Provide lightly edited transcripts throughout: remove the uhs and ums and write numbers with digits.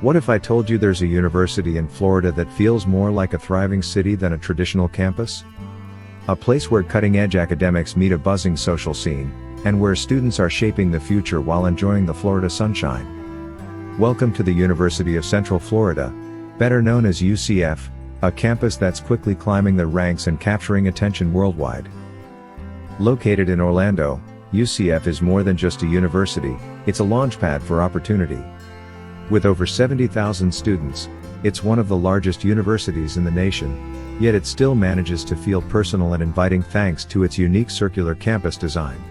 What if I told you there's a university in Florida that feels more like a thriving city than a traditional campus? A place where cutting-edge academics meet a buzzing social scene, and where students are shaping the future while enjoying the Florida sunshine. Welcome to the University of Central Florida, better known as UCF, a campus that's quickly climbing the ranks and capturing attention worldwide. Located in Orlando, UCF is more than just a university, it's a launchpad for opportunity. With over 70,000 students, it's one of the largest universities in the nation, yet it still manages to feel personal and inviting thanks to its unique circular campus design.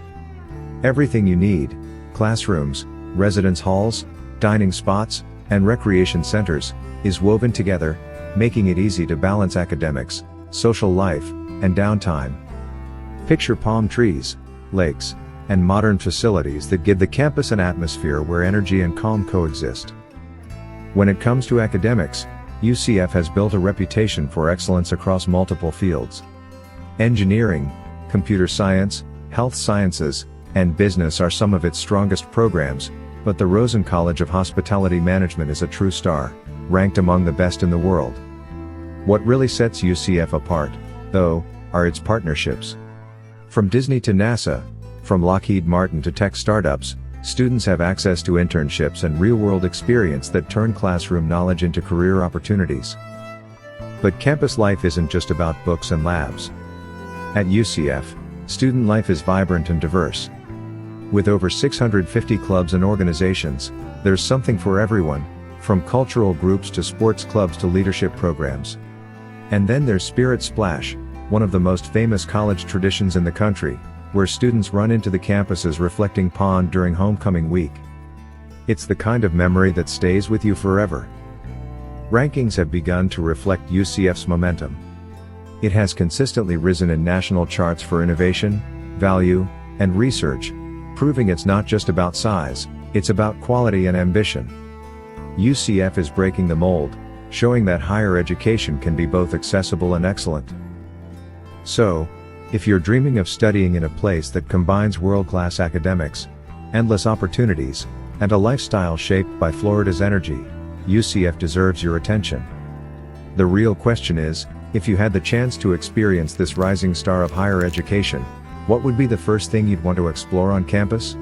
Everything you need, classrooms, residence halls, dining spots, and recreation centers, is woven together, making it easy to balance academics, social life, and downtime. Picture palm trees, lakes, and modern facilities that give the campus an atmosphere where energy and calm coexist. When it comes to academics, UCF has built a reputation for excellence across multiple fields. Engineering, computer science, health sciences, and business are some of its strongest programs, but the Rosen College of Hospitality Management is a true star, ranked among the best in the world. What really sets UCF apart, though, are its partnerships. From Disney to NASA, from Lockheed Martin to tech startups, students have access to internships and real-world experience that turn classroom knowledge into career opportunities. But campus life isn't just about books and labs. At UCF, student life is vibrant and diverse. With over 650 clubs and organizations, there's something for everyone, from cultural groups to sports clubs to leadership programs. And then there's Spirit Splash, one of the most famous college traditions in the country, where students run into the campus's reflecting pond during homecoming week. It's the kind of memory that stays with you forever. Rankings have begun to reflect UCF's momentum. It has consistently risen in national charts for innovation, value, and research, proving it's not just about size, it's about quality and ambition. UCF is breaking the mold, showing that higher education can be both accessible and excellent. So, if you're dreaming of studying in a place that combines world-class academics, endless opportunities, and a lifestyle shaped by Florida's energy, UCF deserves your attention. The real question is, if you had the chance to experience this rising star of higher education, what would be the first thing you'd want to explore on campus?